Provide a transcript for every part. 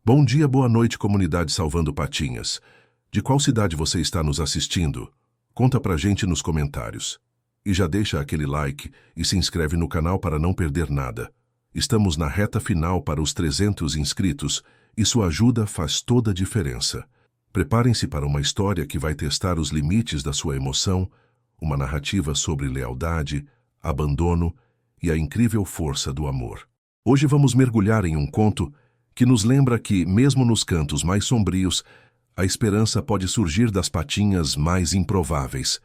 Bom dia, boa noite, comunidade Salvando Patinhas. De qual cidade você está nos assistindo? Conta pra gente nos comentários. E já deixa aquele like e se inscreve no canal para não perder nada. Estamos na reta final para os 300 inscritos e sua ajuda faz toda a diferença. Preparem-se para uma história que vai testar os limites da sua emoção, uma narrativa sobre lealdade, abandono e a incrível força do amor. Hoje vamos mergulhar em um conto que nos lembra que, mesmo nos cantos mais sombrios, a esperança pode surgir das patinhas mais improváveis.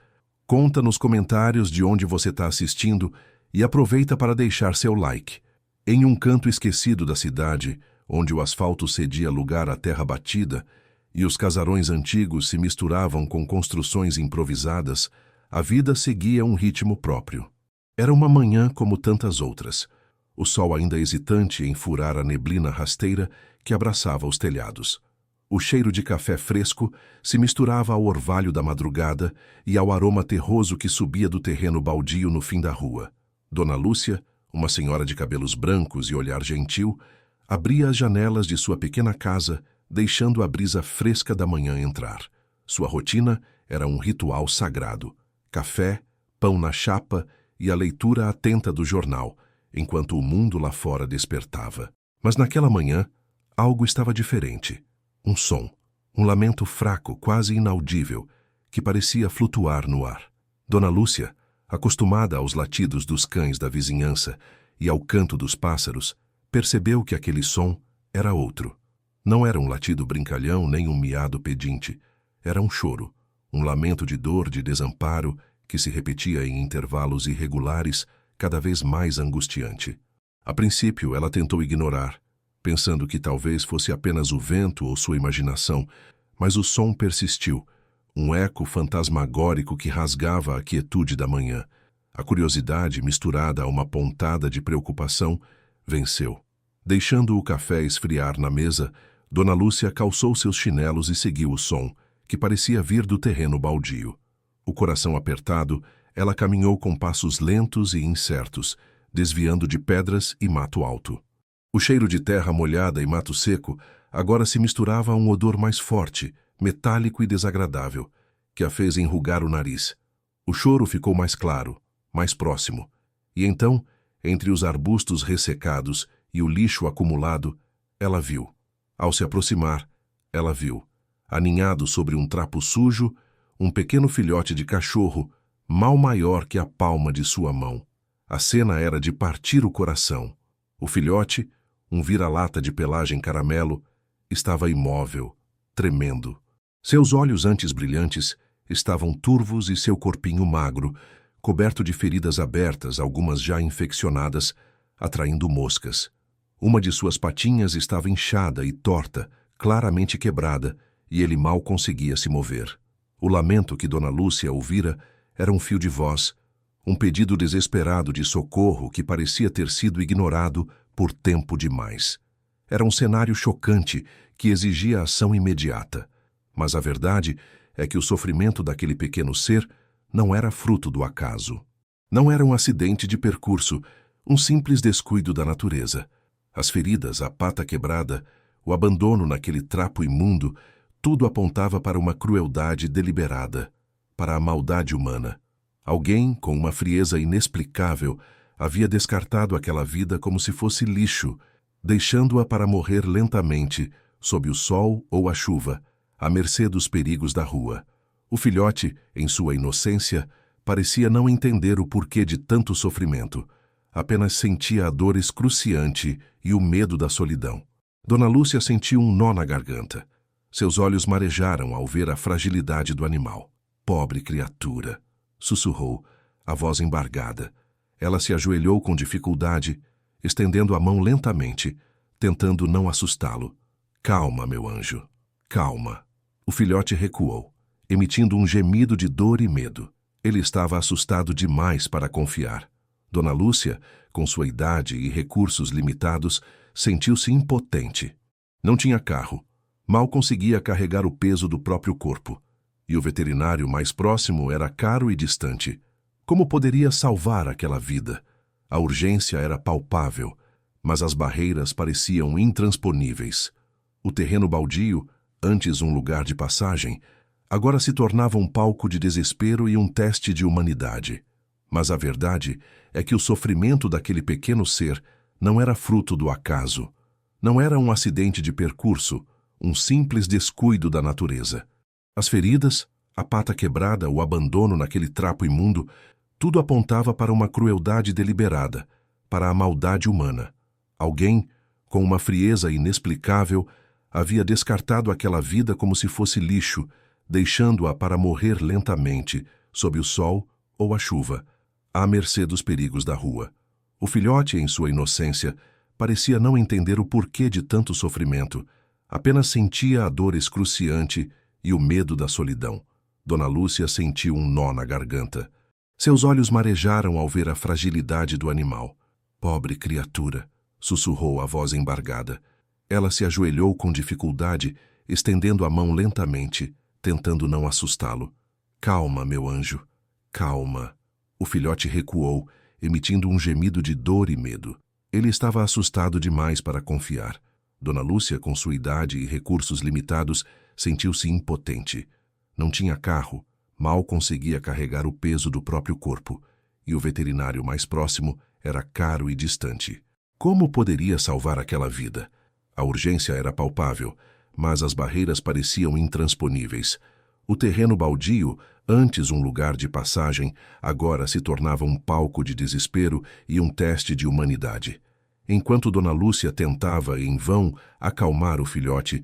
Conta nos comentários de onde você está assistindo e aproveita para deixar seu like. Em um canto esquecido da cidade, onde o asfalto cedia lugar à terra batida e os casarões antigos se misturavam com construções improvisadas, a vida seguia um ritmo próprio. Era uma manhã como tantas outras. O sol ainda hesitante em furar a neblina rasteira que abraçava os telhados. O cheiro de café fresco se misturava ao orvalho da madrugada e ao aroma terroso que subia do terreno baldio no fim da rua. Dona Lúcia, uma senhora de cabelos brancos e olhar gentil, abria as janelas de sua pequena casa, deixando a brisa fresca da manhã entrar. Sua rotina era um ritual sagrado: café, pão na chapa e a leitura atenta do jornal, enquanto o mundo lá fora despertava. Mas naquela manhã, algo estava diferente. Um som, um lamento fraco, quase inaudível, que parecia flutuar no ar. Dona Lúcia, acostumada aos latidos dos cães da vizinhança e ao canto dos pássaros, percebeu que aquele som era outro. Não era um latido brincalhão nem um miado pedinte. Era um choro, um lamento de dor, de desamparo, que se repetia em intervalos irregulares, cada vez mais angustiante. A princípio, ela tentou ignorar, pensando que talvez fosse apenas o vento ou sua imaginação, mas o som persistiu, um eco fantasmagórico que rasgava a quietude da manhã. A curiosidade, misturada a uma pontada de preocupação, venceu. Deixando o café esfriar na mesa, Dona Lúcia calçou seus chinelos e seguiu o som, que parecia vir do terreno baldio. O coração apertado, ela caminhou com passos lentos e incertos, desviando de pedras e mato alto. O cheiro de terra molhada e mato seco agora se misturava a um odor mais forte, metálico e desagradável, que a fez enrugar o nariz. O choro ficou mais claro, mais próximo, e então, entre os arbustos ressecados e o lixo acumulado, ela viu. Ao se aproximar, ela viu, aninhado sobre um trapo sujo, um pequeno filhote de cachorro, mal maior que a palma de sua mão. A cena era de partir o coração. O filhote, um vira-lata de pelagem caramelo, estava imóvel, tremendo. Seus olhos antes brilhantes estavam turvos e seu corpinho magro, coberto de feridas abertas, algumas já infeccionadas, atraindo moscas. Uma de suas patinhas estava inchada e torta, claramente quebrada, e ele mal conseguia se mover. O lamento que Dona Lúcia ouvira era um fio de voz, um pedido desesperado de socorro que parecia ter sido ignorado por tempo demais. Era um cenário chocante que exigia ação imediata. Mas a verdade é que o sofrimento daquele pequeno ser não era fruto do acaso. Não era um acidente de percurso, um simples descuido da natureza. As feridas, a pata quebrada, o abandono naquele trapo imundo, tudo apontava para uma crueldade deliberada, para a maldade humana. Alguém, com uma frieza inexplicável, havia descartado aquela vida como se fosse lixo, deixando-a para morrer lentamente, sob o sol ou a chuva, à mercê dos perigos da rua. O filhote, em sua inocência, parecia não entender o porquê de tanto sofrimento. Apenas sentia a dor excruciante e o medo da solidão. Dona Lúcia sentiu um nó na garganta. Seus olhos marejaram ao ver a fragilidade do animal. Pobre criatura, sussurrou, a voz embargada. Ela se ajoelhou com dificuldade, estendendo a mão lentamente, tentando não assustá-lo. Calma, meu anjo, calma. O filhote recuou, emitindo um gemido de dor e medo. Ele estava assustado demais para confiar. Dona Lúcia, com sua idade e recursos limitados, sentiu-se impotente. Não tinha carro. Mal conseguia carregar o peso do próprio corpo, e o veterinário mais próximo era caro e distante. Como poderia salvar aquela vida? A urgência era palpável, mas as barreiras pareciam intransponíveis. O terreno baldio, antes um lugar de passagem, agora se tornava um palco de desespero e um teste de humanidade. Mas a verdade é que o sofrimento daquele pequeno ser não era fruto do acaso. Não era um acidente de percurso, um simples descuido da natureza. As feridas, a pata quebrada, o abandono naquele trapo imundo, tudo apontava para uma crueldade deliberada, para a maldade humana. Alguém, com uma frieza inexplicável, havia descartado aquela vida como se fosse lixo, deixando-a para morrer lentamente, sob o sol ou a chuva, à mercê dos perigos da rua. O filhote, em sua inocência, parecia não entender o porquê de tanto sofrimento, apenas sentia a dor excruciante e o medo da solidão. Dona Lúcia sentiu um nó na garganta. Seus olhos marejaram ao ver a fragilidade do animal. Pobre criatura, sussurrou a voz embargada. Ela se ajoelhou com dificuldade, estendendo a mão lentamente, tentando não assustá-lo. Calma, meu anjo, calma. O filhote recuou, emitindo um gemido de dor e medo. Ele estava assustado demais para confiar. Dona Lúcia, com sua idade e recursos limitados, sentiu-se impotente. Não tinha carro, mal conseguia carregar o peso do próprio corpo, e o veterinário mais próximo era caro e distante. Como poderia salvar aquela vida? A urgência era palpável, mas as barreiras pareciam intransponíveis. O terreno baldio, antes um lugar de passagem, agora se tornava um palco de desespero e um teste de humanidade. Enquanto Dona Lúcia tentava, em vão, acalmar o filhote,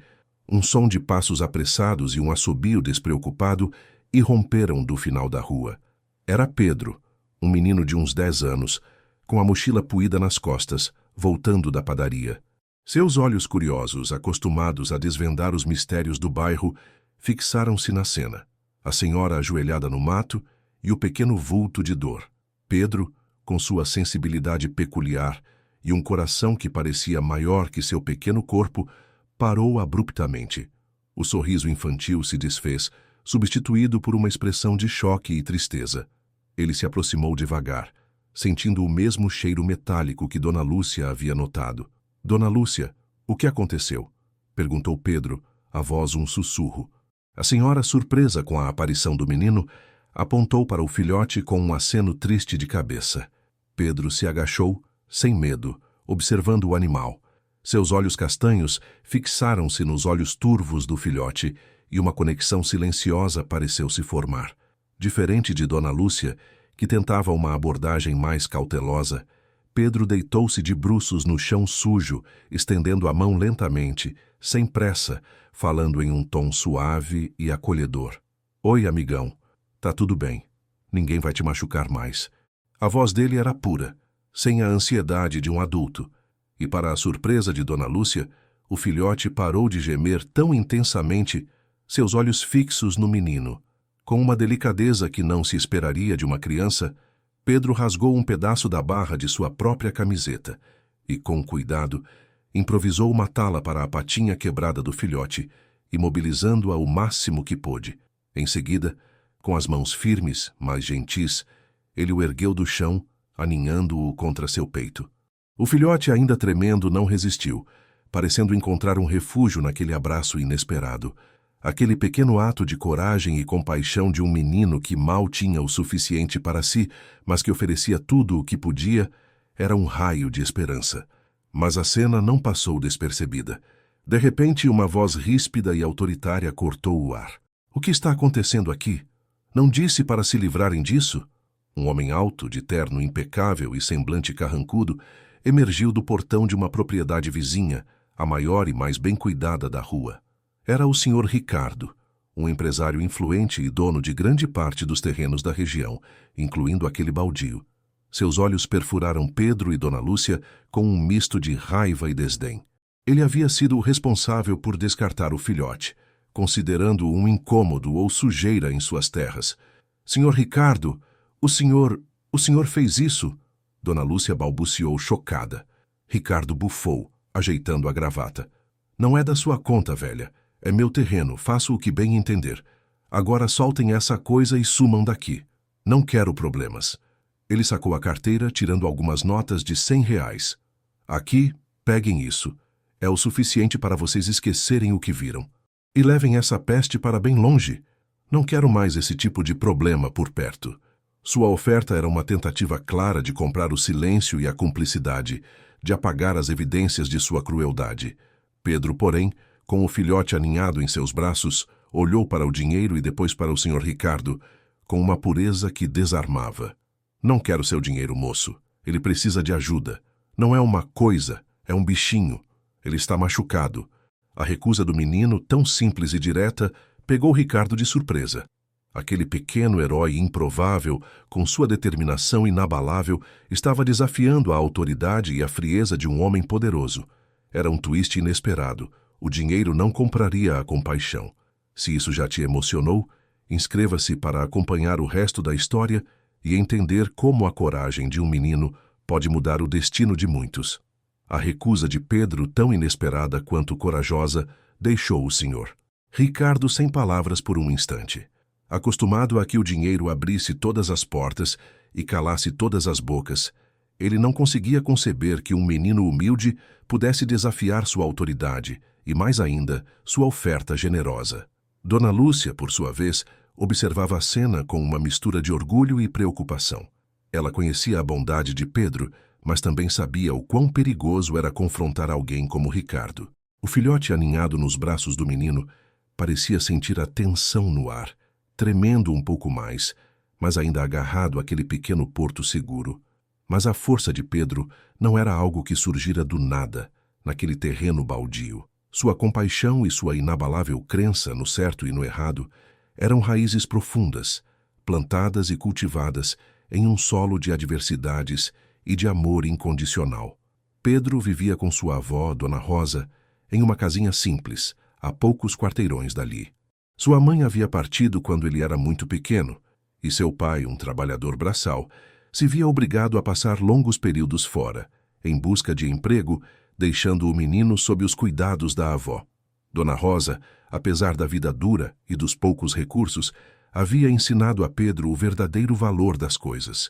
um som de passos apressados e um assobio despreocupado irromperam do final da rua. Era Pedro, um menino de uns 10 anos, com a mochila puída nas costas, voltando da padaria. Seus olhos curiosos, acostumados a desvendar os mistérios do bairro, fixaram-se na cena. A senhora ajoelhada no mato e o pequeno vulto de dor. Pedro, com sua sensibilidade peculiar e um coração que parecia maior que seu pequeno corpo, parou abruptamente. O sorriso infantil se desfez, substituído por uma expressão de choque e tristeza. Ele se aproximou devagar, sentindo o mesmo cheiro metálico que Dona Lúcia havia notado. Dona Lúcia, o que aconteceu? Perguntou Pedro, a voz um sussurro. A senhora, surpresa com a aparição do menino, apontou para o filhote com um aceno triste de cabeça. Pedro se agachou, sem medo, observando o animal. Seus olhos castanhos fixaram-se nos olhos turvos do filhote e uma conexão silenciosa pareceu se formar. Diferente de Dona Lúcia, que tentava uma abordagem mais cautelosa, Pedro deitou-se de bruços no chão sujo, estendendo a mão lentamente, sem pressa, falando em um tom suave e acolhedor. Oi, amigão. Tá tudo bem. Ninguém vai te machucar mais. A voz dele era pura, sem a ansiedade de um adulto. E para a surpresa de Dona Lúcia, o filhote parou de gemer tão intensamente, seus olhos fixos no menino. Com uma delicadeza que não se esperaria de uma criança, Pedro rasgou um pedaço da barra de sua própria camiseta e, com cuidado, improvisou uma tala para a patinha quebrada do filhote, imobilizando-a o máximo que pôde. Em seguida, com as mãos firmes, mas gentis, ele o ergueu do chão, aninhando-o contra seu peito. O filhote, ainda tremendo, não resistiu, parecendo encontrar um refúgio naquele abraço inesperado. Aquele pequeno ato de coragem e compaixão de um menino que mal tinha o suficiente para si, mas que oferecia tudo o que podia, era um raio de esperança. Mas a cena não passou despercebida. De repente, uma voz ríspida e autoritária cortou o ar. O que está acontecendo aqui? Não disse para se livrarem disso? Um homem alto, de terno impecável e semblante carrancudo, emergiu do portão de uma propriedade vizinha, a maior e mais bem cuidada da rua. Era o Sr. Ricardo, um empresário influente e dono de grande parte dos terrenos da região, incluindo aquele baldio. Seus olhos perfuraram Pedro e Dona Lúcia com um misto de raiva e desdém. Ele havia sido o responsável por descartar o filhote, considerando-o um incômodo ou sujeira em suas terras. Sr. Ricardo, o senhor fez isso? Dona Lúcia balbuciou chocada. Ricardo bufou, ajeitando a gravata. Não é da sua conta, velha. É meu terreno, faço o que bem entender. Agora soltem essa coisa e sumam daqui. Não quero problemas. Ele sacou a carteira, tirando algumas notas de R$100. Aqui, peguem isso. É o suficiente para vocês esquecerem o que viram. E levem essa peste para bem longe. Não quero mais esse tipo de problema por perto. Sua oferta era uma tentativa clara de comprar o silêncio e a cumplicidade, de apagar as evidências de sua crueldade. Pedro, porém, com o filhote aninhado em seus braços, olhou para o dinheiro e depois para o Sr. Ricardo, com uma pureza que desarmava. Não quero seu dinheiro, moço. Ele precisa de ajuda. Não é uma coisa, é um bichinho. Ele está machucado. A recusa do menino, tão simples e direta, pegou Ricardo de surpresa. Aquele pequeno herói improvável, com sua determinação inabalável, estava desafiando a autoridade e a frieza de um homem poderoso. Era um twist inesperado. O dinheiro não compraria a compaixão. Se isso já te emocionou, inscreva-se para acompanhar o resto da história e entender como a coragem de um menino pode mudar o destino de muitos. A recusa de Pedro, tão inesperada quanto corajosa, deixou o senhor Ricardo sem palavras por um instante. Acostumado a que o dinheiro abrisse todas as portas e calasse todas as bocas, ele não conseguia conceber que um menino humilde pudesse desafiar sua autoridade e, mais ainda, sua oferta generosa. Dona Lúcia, por sua vez, observava a cena com uma mistura de orgulho e preocupação. Ela conhecia a bondade de Pedro, mas também sabia o quão perigoso era confrontar alguém como Ricardo. O filhote aninhado nos braços do menino parecia sentir a tensão no ar, tremendo um pouco mais, mas ainda agarrado àquele pequeno porto seguro. Mas a força de Pedro não era algo que surgira do nada, naquele terreno baldio. Sua compaixão e sua inabalável crença no certo e no errado eram raízes profundas, plantadas e cultivadas em um solo de adversidades e de amor incondicional. Pedro vivia com sua avó, Dona Rosa, em uma casinha simples, a poucos quarteirões dali. Sua mãe havia partido quando ele era muito pequeno, e seu pai, um trabalhador braçal, se via obrigado a passar longos períodos fora, em busca de emprego, deixando o menino sob os cuidados da avó. Dona Rosa, apesar da vida dura e dos poucos recursos, havia ensinado a Pedro o verdadeiro valor das coisas.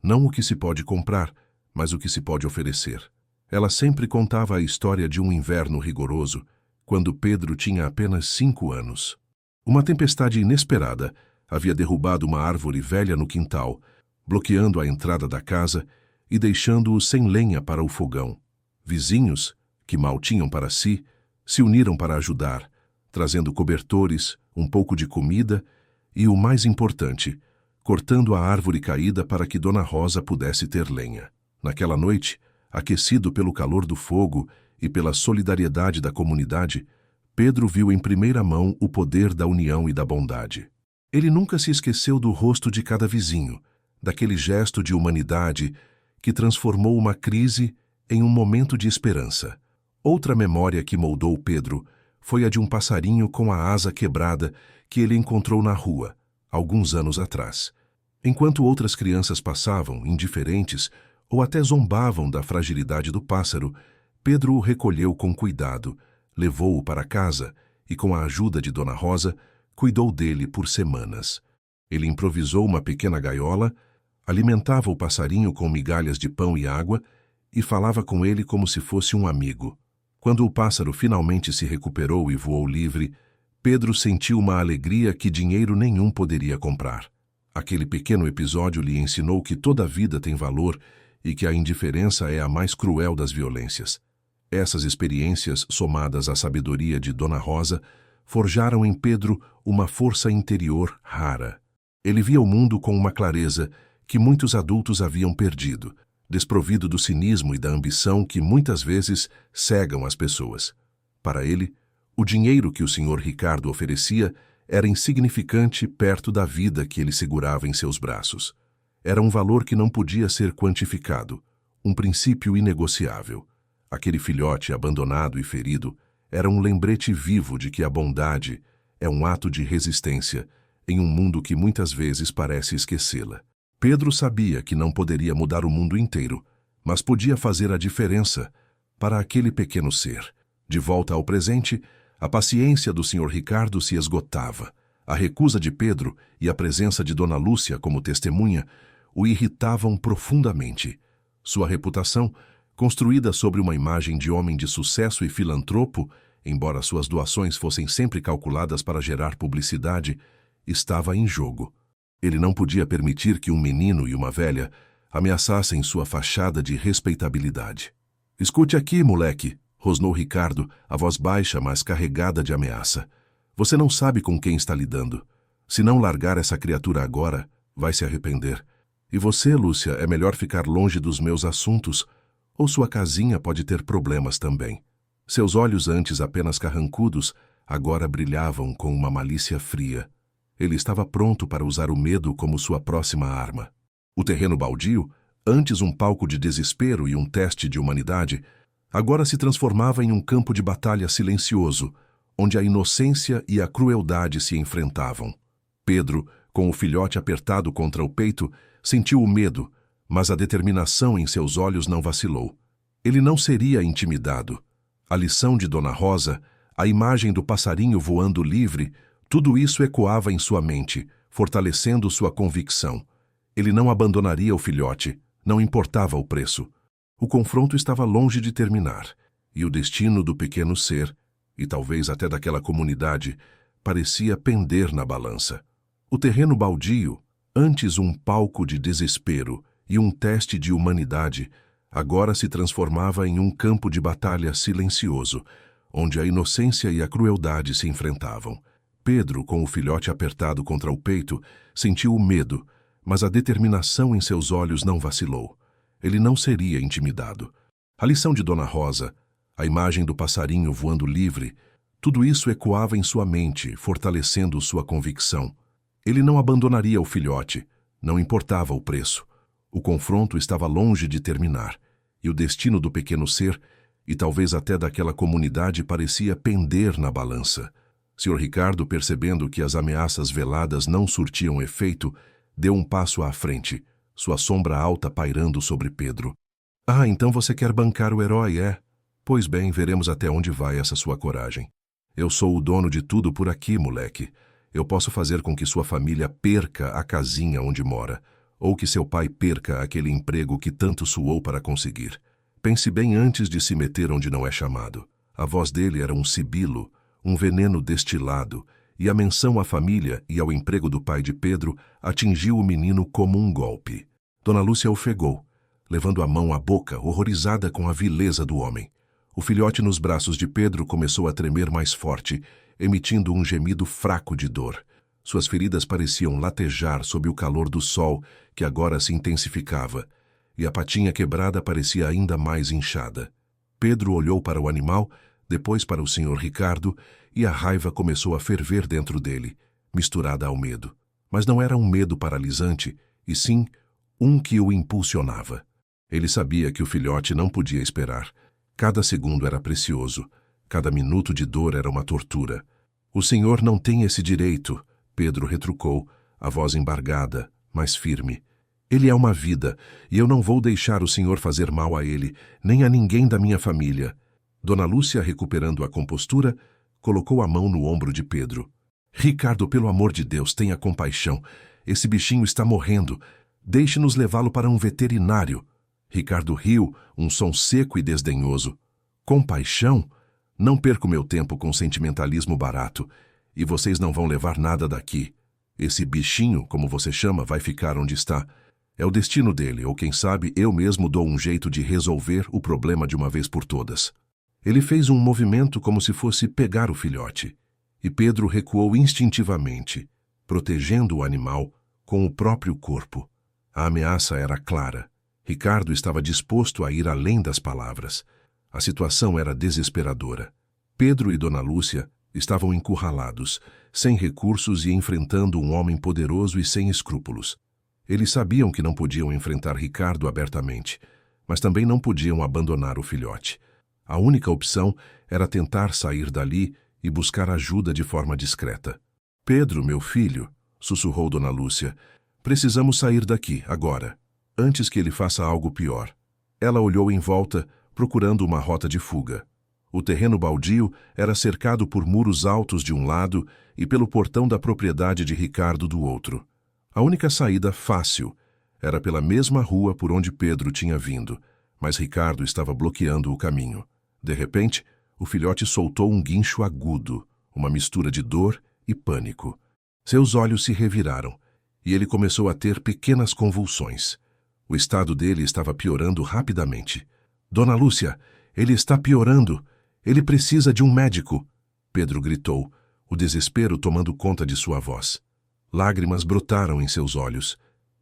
Não o que se pode comprar, mas o que se pode oferecer. Ela sempre contava a história de um inverno rigoroso, quando Pedro tinha apenas 5 anos. Uma tempestade inesperada havia derrubado uma árvore velha no quintal, bloqueando a entrada da casa e deixando-o sem lenha para o fogão. Vizinhos, que mal tinham para si, se uniram para ajudar, trazendo cobertores, um pouco de comida e, o mais importante, cortando a árvore caída para que Dona Rosa pudesse ter lenha. Naquela noite, aquecido pelo calor do fogo e pela solidariedade da comunidade, Pedro viu em primeira mão o poder da união e da bondade. Ele nunca se esqueceu do rosto de cada vizinho, daquele gesto de humanidade que transformou uma crise em um momento de esperança. Outra memória que moldou Pedro foi a de um passarinho com a asa quebrada que ele encontrou na rua, alguns anos atrás. Enquanto outras crianças passavam, indiferentes, ou até zombavam da fragilidade do pássaro, Pedro o recolheu com cuidado, levou-o para casa e, com a ajuda de Dona Rosa, cuidou dele por semanas. Ele improvisou uma pequena gaiola, alimentava o passarinho com migalhas de pão e água e falava com ele como se fosse um amigo. Quando o pássaro finalmente se recuperou e voou livre, Pedro sentiu uma alegria que dinheiro nenhum poderia comprar. Aquele pequeno episódio lhe ensinou que toda vida tem valor e que a indiferença é a mais cruel das violências. Essas experiências, somadas à sabedoria de Dona Rosa, forjaram em Pedro uma força interior rara. Ele via o mundo com uma clareza que muitos adultos haviam perdido, desprovido do cinismo e da ambição que muitas vezes cegam as pessoas. Para ele, o dinheiro que o Sr. Ricardo oferecia era insignificante perto da vida que ele segurava em seus braços. Era um valor que não podia ser quantificado, um princípio inegociável. Aquele filhote abandonado e ferido era um lembrete vivo de que a bondade é um ato de resistência em um mundo que muitas vezes parece esquecê-la. Pedro sabia que não poderia mudar o mundo inteiro, mas podia fazer a diferença para aquele pequeno ser. De volta ao presente, a paciência do Sr. Ricardo se esgotava. A recusa de Pedro e a presença de Dona Lúcia como testemunha o irritavam profundamente. Sua reputação construída sobre uma imagem de homem de sucesso e filantropo, embora suas doações fossem sempre calculadas para gerar publicidade, estava em jogo. Ele não podia permitir que um menino e uma velha ameaçassem sua fachada de respeitabilidade. "Escute aqui, moleque", rosnou Ricardo, a voz baixa, mas carregada de ameaça. "Você não sabe com quem está lidando. Se não largar essa criatura agora, vai se arrepender. E você, Lúcia, é melhor ficar longe dos meus assuntos, ou sua casinha pode ter problemas também." Seus olhos, antes apenas carrancudos, agora brilhavam com uma malícia fria. Ele estava pronto para usar o medo como sua próxima arma. O terreno baldio, antes um palco de desespero e um teste de humanidade, agora se transformava em um campo de batalha silencioso, onde a inocência e a crueldade se enfrentavam. Pedro, com o filhote apertado contra o peito, sentiu o medo, mas a determinação em seus olhos não vacilou. Ele não seria intimidado. A lição de Dona Rosa, a imagem do passarinho voando livre, tudo isso ecoava em sua mente, fortalecendo sua convicção. Ele não abandonaria o filhote, não importava o preço. O confronto estava longe de terminar, e o destino do pequeno ser, e talvez até daquela comunidade, parecia pender na balança. O terreno baldio, antes um palco de desespero e um teste de humanidade, agora se transformava em um campo de batalha silencioso, onde a inocência e a crueldade se enfrentavam. Pedro, com o filhote apertado contra o peito, sentiu o medo, mas a determinação em seus olhos não vacilou. Ele não seria intimidado. A lição de Dona Rosa, a imagem do passarinho voando livre, tudo isso ecoava em sua mente, fortalecendo sua convicção. Ele não abandonaria o filhote, não importava o preço. O confronto estava longe de terminar, e o destino do pequeno ser, e talvez até daquela comunidade, parecia pender na balança. Sr. Ricardo, percebendo que as ameaças veladas não surtiam efeito, deu um passo à frente, sua sombra alta pairando sobre Pedro. "Ah, então você quer bancar o herói, é? Pois bem, veremos até onde vai essa sua coragem. Eu sou o dono de tudo por aqui, moleque. Eu posso fazer com que sua família perca a casinha onde mora, ou que seu pai perca aquele emprego que tanto suou para conseguir. Pense bem antes de se meter onde não é chamado." A voz dele era um sibilo, um veneno destilado, e a menção à família e ao emprego do pai de Pedro atingiu o menino como um golpe. Dona Lúcia ofegou, levando a mão à boca, horrorizada com a vileza do homem. O filhote nos braços de Pedro começou a tremer mais forte, emitindo um gemido fraco de dor. Suas feridas pareciam latejar sob o calor do sol, que agora se intensificava, e a patinha quebrada parecia ainda mais inchada. Pedro olhou para o animal, depois para o Sr. Ricardo, e a raiva começou a ferver dentro dele, misturada ao medo. Mas não era um medo paralisante, e sim um que o impulsionava. Ele sabia que o filhote não podia esperar. Cada segundo era precioso, cada minuto de dor era uma tortura. "O senhor não tem esse direito", Pedro retrucou, a voz embargada, mas firme. "Ele é uma vida, e eu não vou deixar o senhor fazer mal a ele, nem a ninguém da minha família." Dona Lúcia, recuperando a compostura, colocou a mão no ombro de Pedro. "Ricardo, pelo amor de Deus, tenha compaixão. Esse bichinho está morrendo. Deixe-nos levá-lo para um veterinário." Ricardo riu, um som seco e desdenhoso. "Compaixão? Não perco meu tempo com sentimentalismo barato. E vocês não vão levar nada daqui. Esse bichinho, como você chama, vai ficar onde está. É o destino dele, ou quem sabe eu mesmo dou um jeito de resolver o problema de uma vez por todas." Ele fez um movimento como se fosse pegar o filhote, e Pedro recuou instintivamente, protegendo o animal com o próprio corpo. A ameaça era clara. Ricardo estava disposto a ir além das palavras. A situação era desesperadora. Pedro e Dona Lúcia estavam encurralados, sem recursos e enfrentando um homem poderoso e sem escrúpulos. Eles sabiam que não podiam enfrentar Ricardo abertamente, mas também não podiam abandonar o filhote. A única opção era tentar sair dali e buscar ajuda de forma discreta. "Pedro, meu filho", sussurrou Dona Lúcia, "precisamos sair daqui, agora, antes que ele faça algo pior." Ela olhou em volta, procurando uma rota de fuga. O terreno baldio era cercado por muros altos de um lado e pelo portão da propriedade de Ricardo do outro. A única saída fácil era pela mesma rua por onde Pedro tinha vindo, mas Ricardo estava bloqueando o caminho. De repente, o filhote soltou um guincho agudo, uma mistura de dor e pânico. Seus olhos se reviraram, e ele começou a ter pequenas convulsões. O estado dele estava piorando rapidamente. Dona Lúcia, ele está piorando. Ele precisa de um médico, Pedro gritou, o desespero tomando conta de sua voz. Lágrimas brotaram em seus olhos,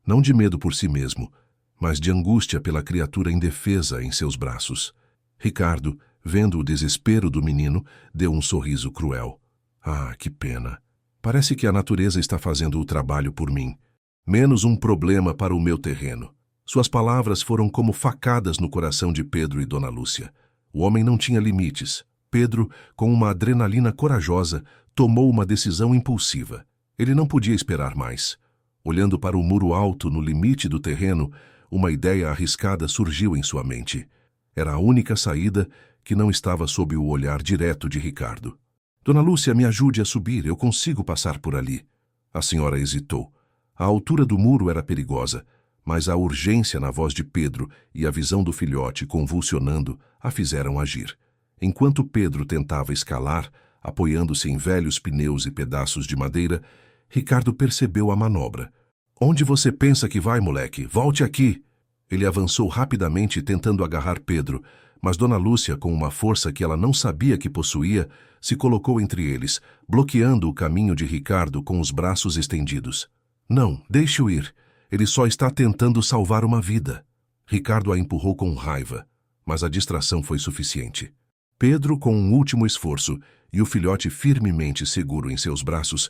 não de medo por si mesmo, mas de angústia pela criatura indefesa em seus braços. Ricardo, vendo o desespero do menino, deu um sorriso cruel. Ah, que pena. Parece que a natureza está fazendo o trabalho por mim. Menos um problema para o meu terreno. Suas palavras foram como facadas no coração de Pedro e Dona Lúcia. O homem não tinha limites. Pedro, com uma adrenalina corajosa, tomou uma decisão impulsiva. Ele não podia esperar mais. Olhando para o muro alto no limite do terreno, uma ideia arriscada surgiu em sua mente. Era a única saída que não estava sob o olhar direto de Ricardo. Dona Lúcia, me ajude a subir, eu consigo passar por ali. A senhora hesitou. A altura do muro era perigosa, mas a urgência na voz de Pedro e a visão do filhote convulsionando a fizeram agir. Enquanto Pedro tentava escalar, apoiando-se em velhos pneus e pedaços de madeira, Ricardo percebeu a manobra. Onde você pensa que vai, moleque? Volte aqui! Ele avançou rapidamente tentando agarrar Pedro, mas Dona Lúcia, com uma força que ela não sabia que possuía, se colocou entre eles, bloqueando o caminho de Ricardo com os braços estendidos. Não, deixe-o ir. Ele só está tentando salvar uma vida. Ricardo a empurrou com raiva, mas a distração foi suficiente. Pedro, com um último esforço, e o filhote firmemente seguro em seus braços,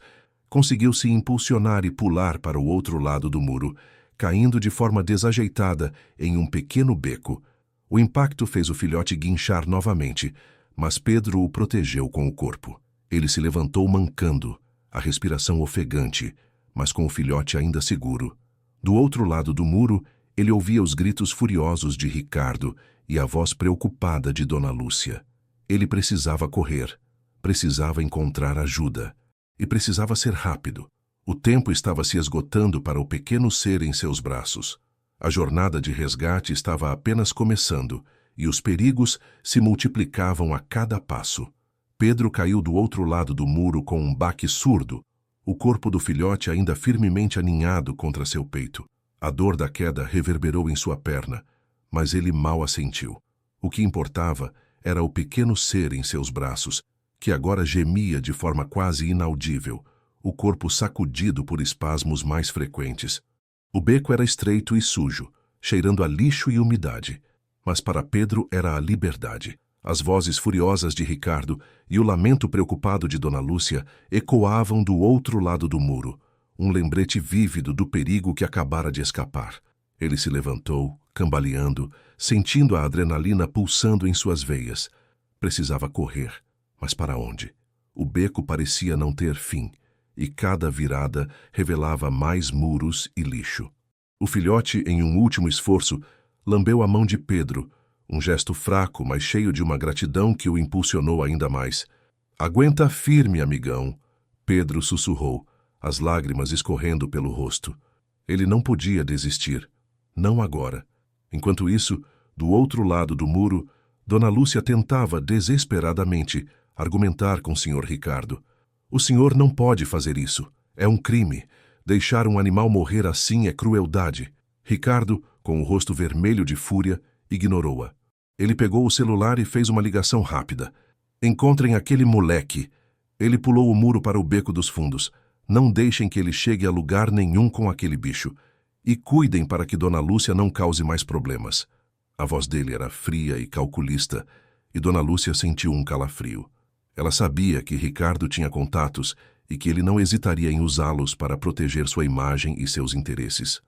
conseguiu se impulsionar e pular para o outro lado do muro, caindo de forma desajeitada em um pequeno beco. O impacto fez o filhote guinchar novamente, mas Pedro o protegeu com o corpo. Ele se levantou mancando, a respiração ofegante, mas com o filhote ainda seguro. Do outro lado do muro, ele ouvia os gritos furiosos de Ricardo e a voz preocupada de Dona Lúcia. Ele precisava correr, precisava encontrar ajuda, e precisava ser rápido. O tempo estava se esgotando para o pequeno ser em seus braços. A jornada de resgate estava apenas começando, e os perigos se multiplicavam a cada passo. Pedro caiu do outro lado do muro com um baque surdo, o corpo do filhote ainda firmemente aninhado contra seu peito. A dor da queda reverberou em sua perna, mas ele mal a sentiu. O que importava era o pequeno ser em seus braços, que agora gemia de forma quase inaudível, o corpo sacudido por espasmos mais frequentes. O beco era estreito e sujo, cheirando a lixo e umidade, mas para Pedro era a liberdade. As vozes furiosas de Ricardo e o lamento preocupado de Dona Lúcia ecoavam do outro lado do muro, um lembrete vívido do perigo que acabara de escapar. Ele se levantou, cambaleando, sentindo a adrenalina pulsando em suas veias. Precisava correr, mas para onde? O beco parecia não ter fim, e cada virada revelava mais muros e lixo. O filhote, em um último esforço, lambeu a mão de Pedro, um gesto fraco, mas cheio de uma gratidão que o impulsionou ainda mais. Aguenta firme, amigão, Pedro sussurrou, as lágrimas escorrendo pelo rosto. Ele não podia desistir. Não agora. Enquanto isso, do outro lado do muro, Dona Lúcia tentava desesperadamente argumentar com o Sr. Ricardo. O senhor não pode fazer isso. É um crime. Deixar um animal morrer assim é crueldade. Ricardo, com o rosto vermelho de fúria, ignorou-a. Ele pegou o celular e fez uma ligação rápida. Encontrem aquele moleque. Ele pulou o muro para o beco dos fundos. Não deixem que ele chegue a lugar nenhum com aquele bicho. E cuidem para que Dona Lúcia não cause mais problemas. A voz dele era fria e calculista, e Dona Lúcia sentiu um calafrio. Ela sabia que Ricardo tinha contatos e que ele não hesitaria em usá-los para proteger sua imagem e seus interesses.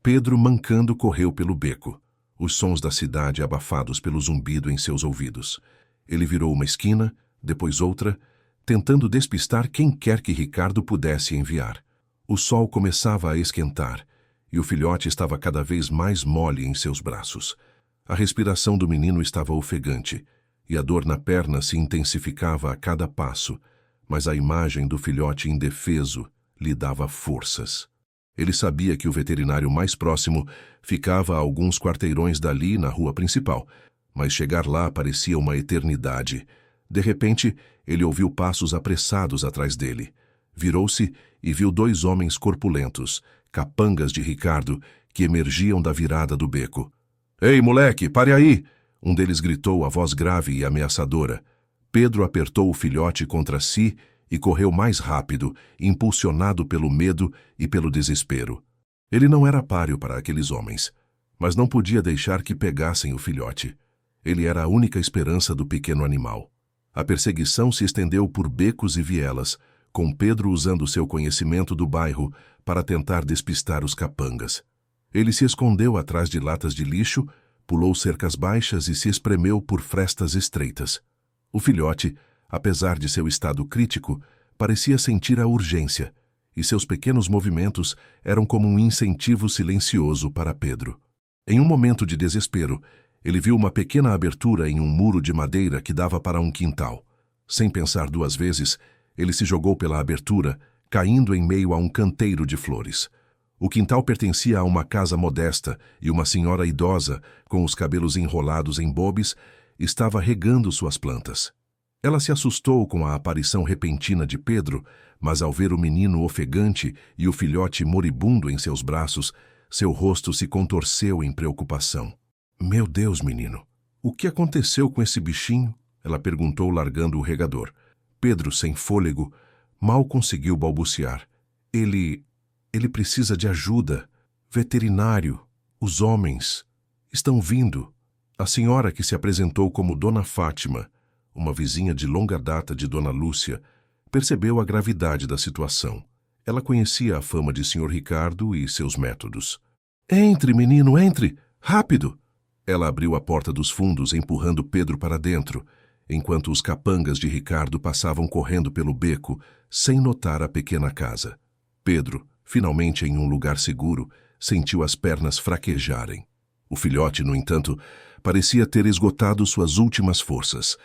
Pedro, mancando, correu pelo beco, os sons da cidade abafados pelo zumbido em seus ouvidos. Ele virou uma esquina, depois outra, tentando despistar quem quer que Ricardo pudesse enviar. O sol começava a esquentar, e o filhote estava cada vez mais mole em seus braços. A respiração do menino estava ofegante, e a dor na perna se intensificava a cada passo, mas a imagem do filhote indefeso lhe dava forças. Ele sabia que o veterinário mais próximo ficava a alguns quarteirões dali na rua principal, mas chegar lá parecia uma eternidade. De repente, ele ouviu passos apressados atrás dele. Virou-se e viu 2 homens corpulentos, capangas de Ricardo, que emergiam da virada do beco. "Ei, moleque, pare aí!" Um deles gritou a voz grave e ameaçadora. Pedro apertou o filhote contra si e correu mais rápido, impulsionado pelo medo e pelo desespero. Ele não era páreo para aqueles homens, mas não podia deixar que pegassem o filhote. Ele era a única esperança do pequeno animal. A perseguição se estendeu por becos e vielas, com Pedro usando seu conhecimento do bairro para tentar despistar os capangas. Ele se escondeu atrás de latas de lixo, pulou cercas baixas e se espremeu por frestas estreitas. O filhote, apesar de seu estado crítico, parecia sentir a urgência, e seus pequenos movimentos eram como um incentivo silencioso para Pedro. Em um momento de desespero, ele viu uma pequena abertura em um muro de madeira que dava para um quintal. Sem pensar 2 vezes, ele se jogou pela abertura, caindo em meio a um canteiro de flores. O quintal pertencia a uma casa modesta e uma senhora idosa, com os cabelos enrolados em bobes, estava regando suas plantas. Ela se assustou com a aparição repentina de Pedro, mas ao ver o menino ofegante e o filhote moribundo em seus braços, seu rosto se contorceu em preocupação. "Meu Deus, menino, o que aconteceu com esse bichinho?" ela perguntou, largando o regador. Pedro, sem fôlego, mal conseguiu balbuciar. Ele precisa de ajuda. Veterinário. Os homens. Estão vindo." A senhora, que se apresentou como Dona Fátima, uma vizinha de longa data de Dona Lúcia, percebeu a gravidade da situação. Ela conhecia a fama de Sr. Ricardo e seus métodos. "Entre, menino, entre! Rápido!" Ela abriu a porta dos fundos, empurrando Pedro para dentro, enquanto os capangas de Ricardo passavam correndo pelo beco, sem notar a pequena casa. Pedro, finalmente em um lugar seguro, sentiu as pernas fraquejarem. O filhote, no entanto, parecia ter esgotado suas últimas forças.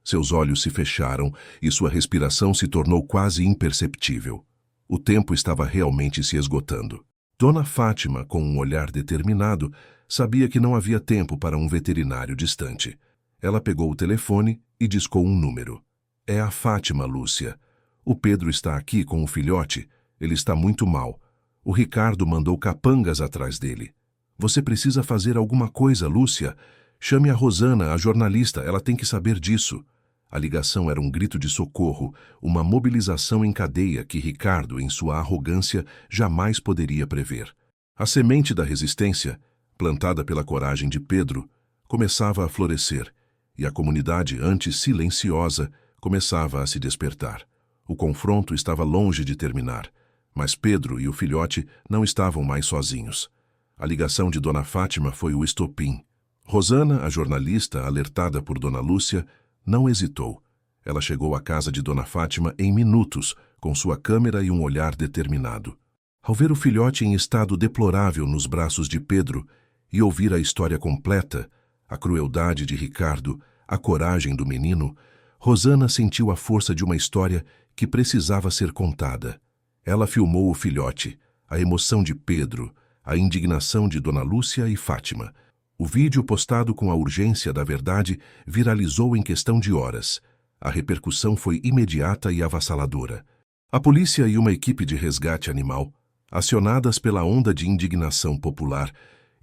Seus olhos se fecharam e sua respiração se tornou quase imperceptível. O tempo estava realmente se esgotando. Dona Fátima, com um olhar determinado, sabia que não havia tempo para um veterinário distante. Ela pegou o telefone e discou um número. "É a Fátima, Lúcia. O Pedro está aqui com o filhote. Ele está muito mal. O Ricardo mandou capangas atrás dele. Você precisa fazer alguma coisa, Lúcia. Chame a Rosana, a jornalista, ela tem que saber disso." A ligação era um grito de socorro, uma mobilização em cadeia que Ricardo, em sua arrogância, jamais poderia prever. A semente da resistência, plantada pela coragem de Pedro, começava a florescer, e a comunidade, antes silenciosa, começava a se despertar. O confronto estava longe de terminar, mas Pedro e o filhote não estavam mais sozinhos. A ligação de Dona Fátima foi o estopim. Rosana, a jornalista, alertada por Dona Lúcia, não hesitou. Ela chegou à casa de Dona Fátima em minutos, com sua câmera e um olhar determinado. Ao ver o filhote em estado deplorável nos braços de Pedro e ouvir a história completa, a crueldade de Ricardo, a coragem do menino, Rosana sentiu a força de uma história que precisava ser contada. Ela filmou o filhote, a emoção de Pedro, a indignação de Dona Lúcia e Fátima. O vídeo, postado com a urgência da verdade, viralizou em questão de horas. A repercussão foi imediata e avassaladora. A polícia e uma equipe de resgate animal, acionadas pela onda de indignação popular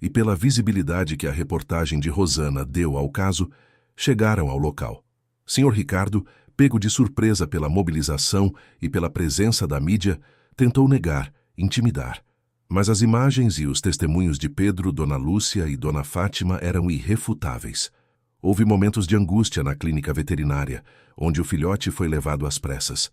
e pela visibilidade que a reportagem de Rosana deu ao caso, chegaram ao local. Sr. Ricardo, pego de surpresa pela mobilização e pela presença da mídia, tentou negar, intimidar. Mas as imagens e os testemunhos de Pedro, Dona Lúcia e Dona Fátima eram irrefutáveis. Houve momentos de angústia na clínica veterinária, onde o filhote foi levado às pressas.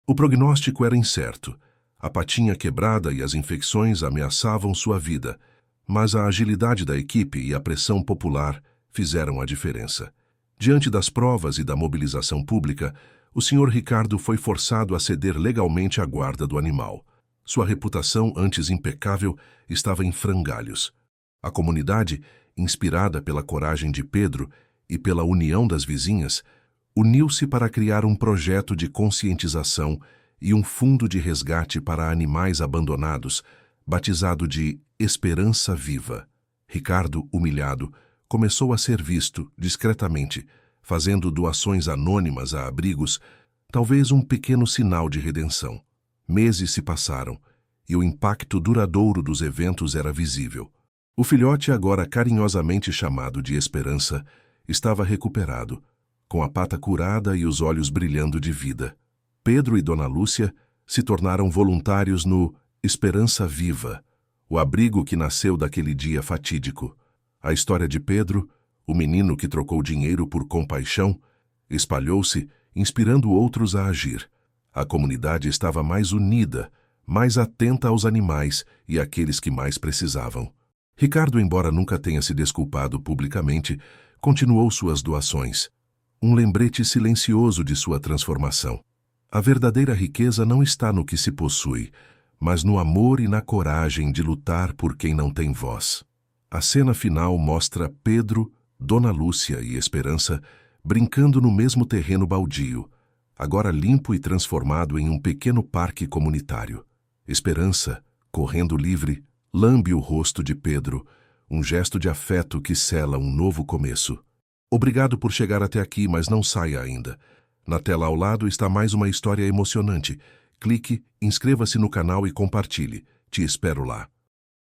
O prognóstico era incerto. A patinha quebrada e as infecções ameaçavam sua vida, mas a agilidade da equipe e a pressão popular fizeram a diferença. Diante das provas e da mobilização pública, o Sr. Ricardo foi forçado a ceder legalmente à guarda do animal. Sua reputação, antes impecável, estava em frangalhos. A comunidade, inspirada pela coragem de Pedro e pela união das vizinhas, uniu-se para criar um projeto de conscientização e um fundo de resgate para animais abandonados, batizado de Esperança Viva. Ricardo, humilhado, começou a ser visto, discretamente, fazendo doações anônimas a abrigos, talvez um pequeno sinal de redenção. Meses se passaram, e o impacto duradouro dos eventos era visível. O filhote, agora carinhosamente chamado de Esperança, estava recuperado, com a pata curada e os olhos brilhando de vida. Pedro e Dona Lúcia se tornaram voluntários no Esperança Viva, o abrigo que nasceu daquele dia fatídico. A história de Pedro, o menino que trocou dinheiro por compaixão, espalhou-se, inspirando outros a agir. A comunidade estava mais unida, mais atenta aos animais e àqueles que mais precisavam. Ricardo, embora nunca tenha se desculpado publicamente, continuou suas doações. Um lembrete silencioso de sua transformação. A verdadeira riqueza não está no que se possui, mas no amor e na coragem de lutar por quem não tem voz. A cena final mostra Pedro, Dona Lúcia e Esperança brincando no mesmo terreno baldio, agora limpo e transformado em um pequeno parque comunitário. Esperança, correndo livre, lambe o rosto de Pedro, um gesto de afeto que sela um novo começo. Obrigado por chegar até aqui, mas não saia ainda. Na tela ao lado está mais uma história emocionante. Clique, inscreva-se no canal e compartilhe. Te espero lá.